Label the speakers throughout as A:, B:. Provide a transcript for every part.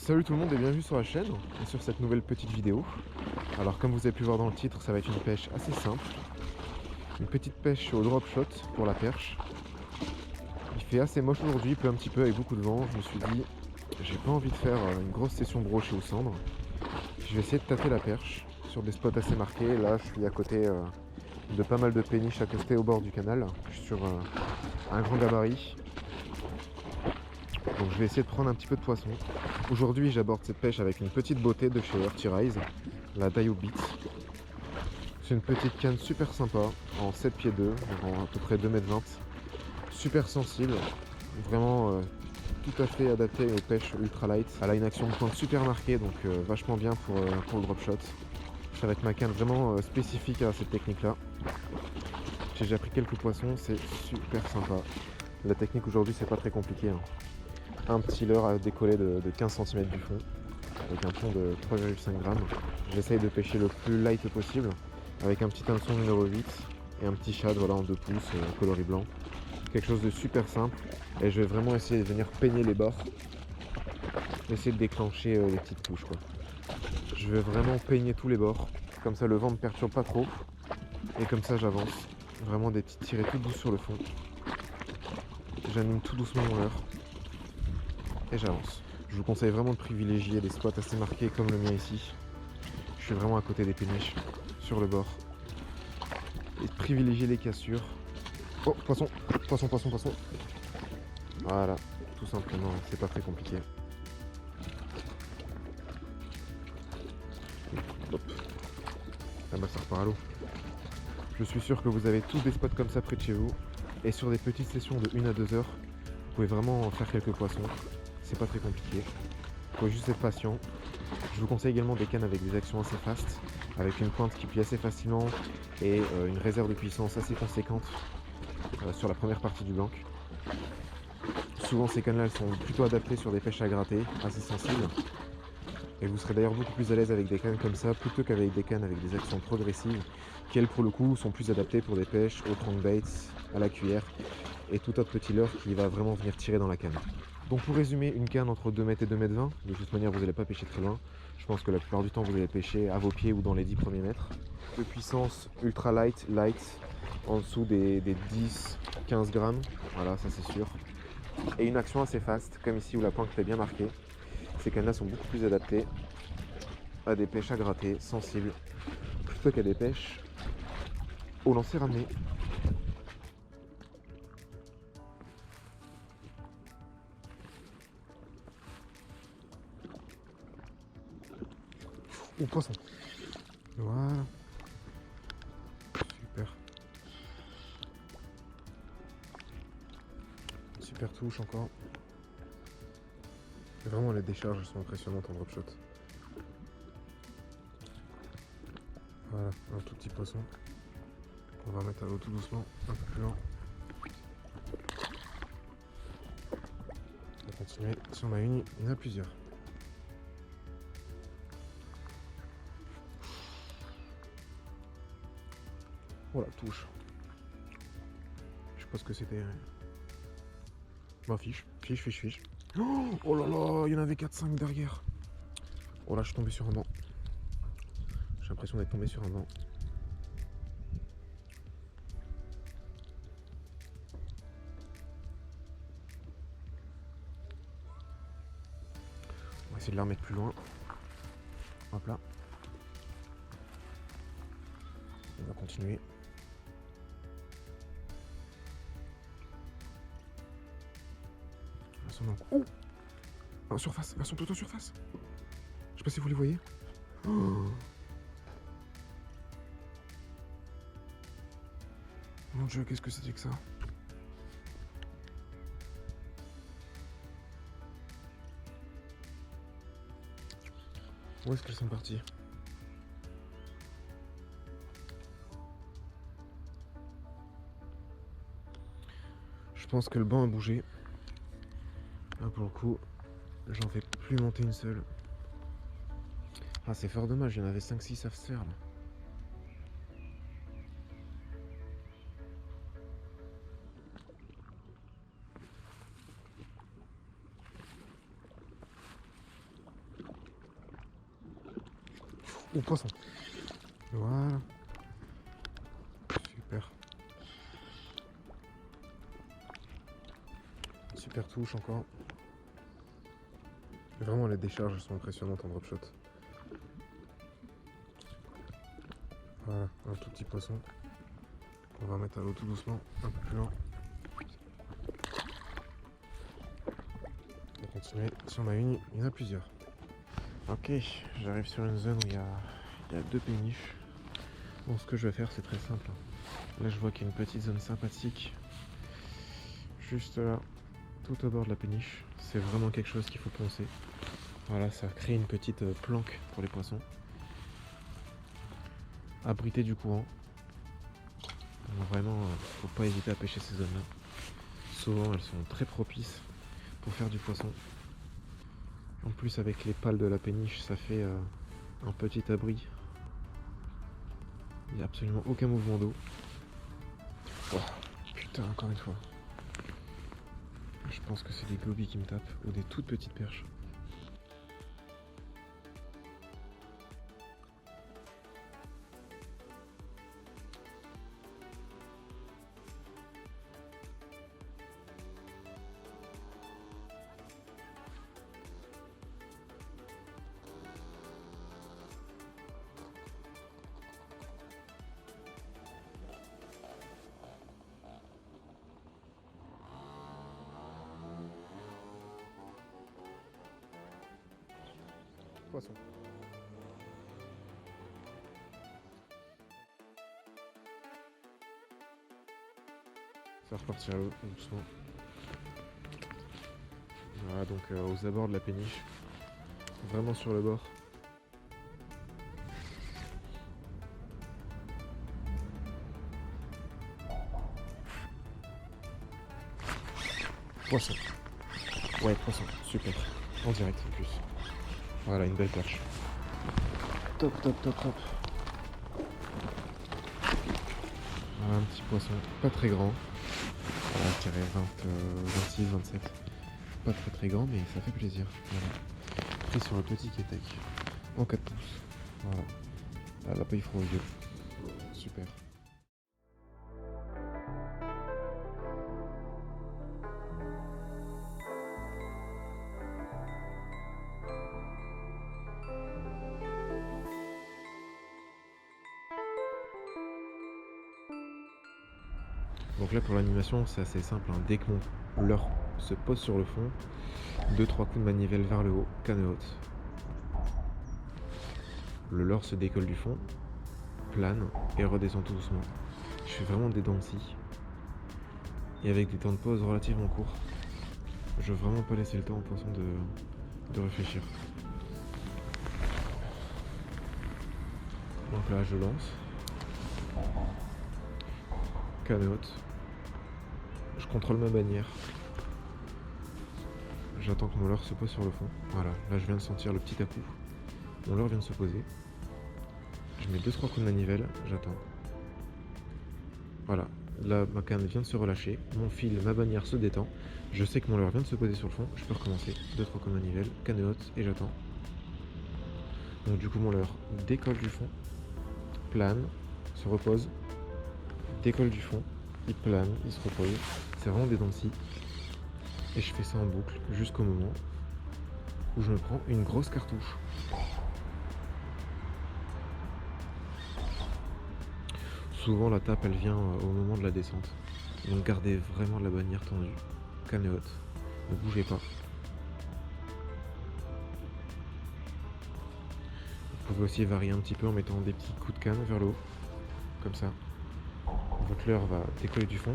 A: Salut tout le monde et bienvenue sur la chaîne et sur cette nouvelle petite vidéo. Alors comme vous avez pu voir dans le titre, ça va être une pêche assez simple. Une petite pêche au drop shot pour la perche. Il fait assez moche aujourd'hui, il pleut un petit peu avec beaucoup de vent. Je me suis dit, j'ai pas envie de faire une grosse session brochet ou cendre. Je vais essayer de tâter la perche sur des spots assez marqués. Là je suis à côté de pas mal de péniches accostées au bord du canal. Je suis sur un grand gabarit. Donc je vais essayer de prendre un petit peu de poisson. Aujourd'hui j'aborde cette pêche avec une petite beauté de chez Earthy Rise, la Daiyo Beats. C'est une petite canne super sympa, en 7 pieds 2, en à peu près 2,20 m. Super sensible, vraiment tout à fait adaptée aux pêches ultralight. Elle a une action de pointe super marquée, donc vachement bien pour le drop shot. Ça va être ma canne vraiment spécifique à cette technique là. J'ai déjà pris quelques poissons, c'est super sympa. La technique aujourd'hui c'est pas très compliqué, hein. Un petit leurre à décoller de 15 cm du fond avec un fond de 3,5 g. J'essaye de pêcher le plus light possible avec un petit hameçon numéro 8 et un petit shad voilà, en 2 pouces coloris blanc. Quelque chose de super simple et je vais vraiment essayer de venir peigner les bords, essayer de déclencher les petites touches quoi. Je vais vraiment peigner tous les bords, comme ça le vent ne perturbe pas trop et comme ça j'avance. Vraiment des petites tirées toutes douces sur le fond. J'anime tout doucement mon leurre et j'avance. Je vous conseille vraiment de privilégier des spots assez marqués comme le mien ici. Je suis vraiment à côté des péniches, sur le bord. Et de privilégier les cassures. Oh, poisson, poisson, poisson, poisson. Voilà, tout simplement, c'est pas très compliqué. Hop. Ah bah ça repart à l'eau. Je suis sûr que vous avez tous des spots comme ça près de chez vous. Et sur des petites sessions de 1 à 2 heures, vous pouvez vraiment faire quelques poissons. C'est pas très compliqué. Il faut juste être patient. Je vous conseille également des cannes avec des actions assez fast, avec une pointe qui plie assez facilement et une réserve de puissance assez conséquente sur la première partie du blanc. Souvent ces cannes là elles sont plutôt adaptées sur des pêches à gratter, assez sensibles. Et vous serez d'ailleurs beaucoup plus à l'aise avec des cannes comme ça plutôt qu'avec des cannes avec des actions progressives qui elles pour le coup sont plus adaptées pour des pêches au crankbaits, à la cuillère et tout autre petit leurre qui va vraiment venir tirer dans la canne. Donc pour résumer, une canne entre 2 mètres et 2,20 m, de toute manière vous n'allez pas pêcher très loin. Je pense que la plupart du temps vous allez pêcher à vos pieds ou dans les 10 premiers mètres. De puissance ultra light, en dessous des 10-15 grammes, voilà ça c'est sûr. Et une action assez fast, comme ici où la pointe est bien marquée. Ces cannes-là sont beaucoup plus adaptées à des pêches à gratter, sensibles, plutôt qu'à des pêches au lancer ramené. Oh, poisson. Voilà. Super. Super touche encore. Vraiment les décharges sont impressionnantes en drop shot. Voilà, un tout petit poisson. On va mettre à l'eau tout doucement, un peu plus lent. On va continuer. Si on a une, il y en a plusieurs. Voilà, touche. Je sais pas ce que c'était. Bah, fiche. Oh là là, il y en avait 4-5 derrière. Oh là, je suis tombé sur un banc. J'ai l'impression d'être tombé sur un banc. On va essayer de la remettre plus loin. Hop là. On va continuer. Oh, en surface, version plutôt surface. Je sais pas si vous les voyez. Oh. Mon dieu, qu'est-ce que c'était que ça? Où est-ce qu'elles sont parties? Je pense que le banc a bougé. Là pour le coup, j'en fais plus monter une seule. Ah c'est fort dommage, il y en avait 5-6 à se faire là. Ou poisson. Voilà. Super. Super touche encore. Vraiment les décharges sont impressionnantes en drop shot. Voilà, un tout petit poisson. On va mettre à l'eau tout doucement, un peu plus lent. On va continuer. Si on a une, il y en a plusieurs. Ok, j'arrive sur une zone où il y a 2 péniches. Bon, ce que je vais faire, c'est très simple. Là, je vois qu'il y a une petite zone sympathique. Juste là, tout au bord de la péniche. C'est vraiment quelque chose qu'il faut penser. Voilà, ça crée une petite planque pour les poissons. Abrité du courant. Donc vraiment, faut pas hésiter à pêcher ces zones-là. Souvent, elles sont très propices pour faire du poisson. En plus, avec les pales de la péniche, ça fait un petit abri. Il n'y a absolument aucun mouvement d'eau. Oh, putain, encore une fois. Je pense que c'est des gobies qui me tapent ou des toutes petites perches. Poisson. Ça va repartir à l'eau doucement. Voilà, donc aux abords de la péniche. Vraiment sur le bord. Poisson. Ouais, poisson. Super. En direct en plus. Voilà, une belle perche. Top, top, top, top. Voilà, un petit poisson. Pas très grand. Voilà, je dirais 26, 27. Pas très très grand, mais ça fait plaisir. Voilà. Pris sur le petit kétek. En 4 pouces. Voilà. Ah, la paille froid au vieux. Super. Donc là pour l'animation c'est assez simple, hein. Dès que mon leurre se pose sur le fond, 2-3 coups de manivelle vers le haut, canne haute. Le leurre se décolle du fond, plane et redescend tout doucement. Je fais vraiment des dents de scie. Et avec des temps de pause relativement courts. Je veux vraiment pas laisser le temps au poisson de réfléchir. Donc là je lance. Canne haute. Je contrôle ma bannière. J'attends que mon leurre se pose sur le fond. Voilà, là je viens de sentir le petit à-coup. Mon leurre vient de se poser. Je mets 2-3 coups de manivelle, j'attends. Voilà, là ma canne vient de se relâcher. Mon fil, ma bannière se détend. Je sais que mon leurre vient de se poser sur le fond. Je peux recommencer. 2-3 coups de manivelle, canne haute et j'attends. Donc du coup mon leurre décolle du fond, plane, se repose, décolle du fond, il plane, il se repose. C'est vraiment des dents de scie. Et je fais ça en boucle jusqu'au moment où je me prends une grosse cartouche. Souvent la tape elle vient au moment de la descente. Donc gardez vraiment la bannière tendue, canne haute, ne bougez pas. Vous pouvez aussi varier un petit peu en mettant des petits coups de canne vers le haut, comme ça. Votre leurre va décoller du fond.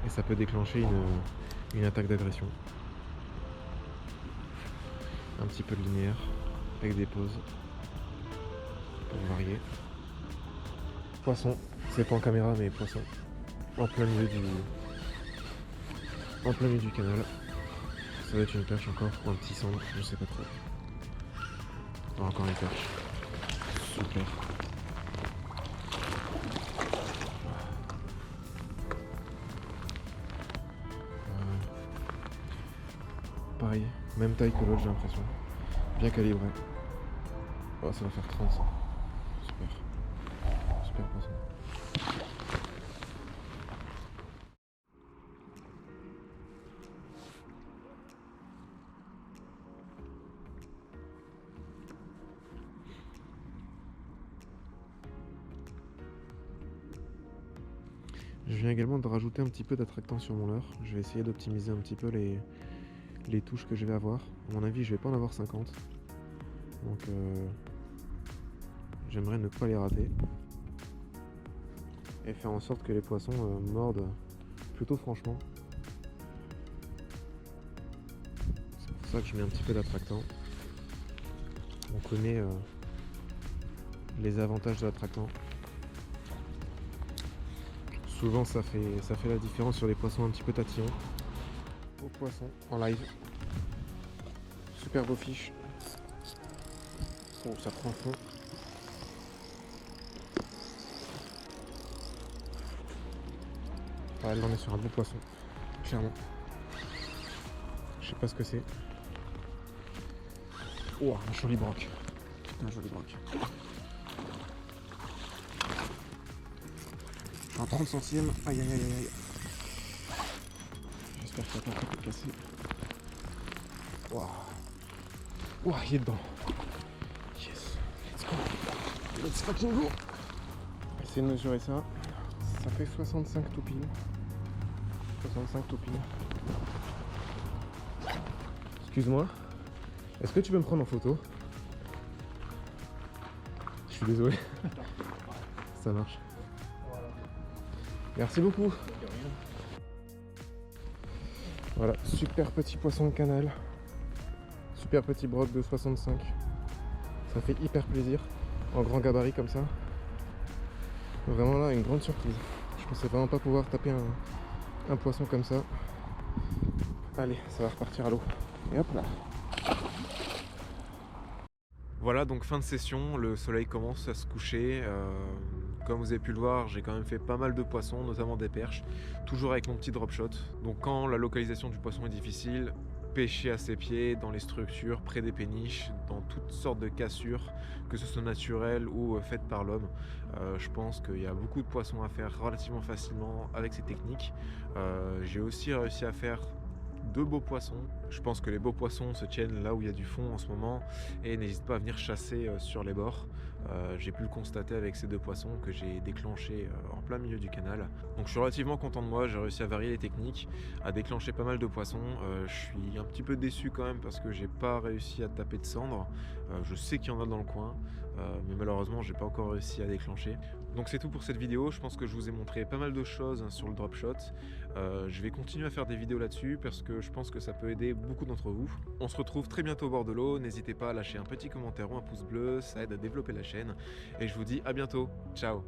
A: Et ça peut déclencher une attaque d'agression. Un petit peu de linéaire, avec des pauses, pour varier. Poisson, c'est pas en caméra mais poisson. En plein milieu du canal. Ça va être une perche encore ou un petit cendre, je sais pas trop. Oh, encore une perche. Super. Pareil, même taille que l'autre j'ai l'impression. Bien calibré. Oh, ça va faire 30 ça. Super. Super poisson. Je viens également de rajouter un petit peu d'attractant sur mon leurre. Je vais essayer d'optimiser un petit peu les touches que je vais avoir. À mon avis, je vais pas en avoir 50. Donc j'aimerais ne pas les rater. Et faire en sorte que les poissons mordent plutôt franchement. C'est pour ça que je mets un petit peu d'attractant. On connaît les avantages de l'attractant. Souvent ça fait la différence sur les poissons un petit peu tatillons. Beau poisson en live. Super beau fiche. Oh, ça prend fond. Ah, là on est sur un beau poisson, clairement. Je sais pas ce que c'est. Oh, un joli broc. Un joli broc. Je suis en 30 centièmes. Aïe aïe aïe aïe. J'espère qu'il n'y a pas de cassé. Waouh. Waouh, il est dedans. Yes. Let's go. Let's fucking go. On va essayer de mesurer ça. Ça fait 65 tout pile. 65 tout pile. Excuse-moi. Est-ce que tu peux me prendre en photo? Je suis désolé. Ça marche. Merci beaucoup. Voilà, super petit poisson de canal. Super petit broc de 65. Ça fait hyper plaisir. En grand gabarit comme ça. Vraiment là, une grande surprise. Je pensais vraiment pas pouvoir taper un poisson comme ça. Allez, ça va repartir à l'eau. Et hop là. Voilà, donc fin de session, le soleil commence à se coucher. Comme vous avez pu le voir, j'ai quand même fait pas mal de poissons, notamment des perches, toujours avec mon petit drop shot. Donc quand la localisation du poisson est difficile, pêcher à ses pieds, dans les structures, près des péniches, dans toutes sortes de cassures, que ce soit naturelles ou faites par l'homme. Je pense qu'il y a beaucoup de poissons à faire relativement facilement avec ces techniques. J'ai aussi réussi à faire de beaux poissons. Je pense que les beaux poissons se tiennent là où il y a du fond en ce moment et n'hésite pas à venir chasser sur les bords. J'ai pu le constater avec ces deux poissons que j'ai déclenché en plein milieu du canal. Donc je suis relativement content de moi, j'ai réussi à varier les techniques, à déclencher pas mal de poissons. Je suis un petit peu déçu quand même parce que j'ai pas réussi à taper de cendres. Je sais qu'il y en a dans le coin, mais malheureusement j'ai pas encore réussi à déclencher. Donc c'est tout pour cette vidéo, je pense que je vous ai montré pas mal de choses sur le drop shot. Je vais continuer à faire des vidéos là-dessus parce que je pense que ça peut aider beaucoup d'entre vous. On se retrouve très bientôt au bord de l'eau, n'hésitez pas à lâcher un petit commentaire ou un pouce bleu, ça aide à développer la chaîne. Et je vous dis à bientôt, ciao.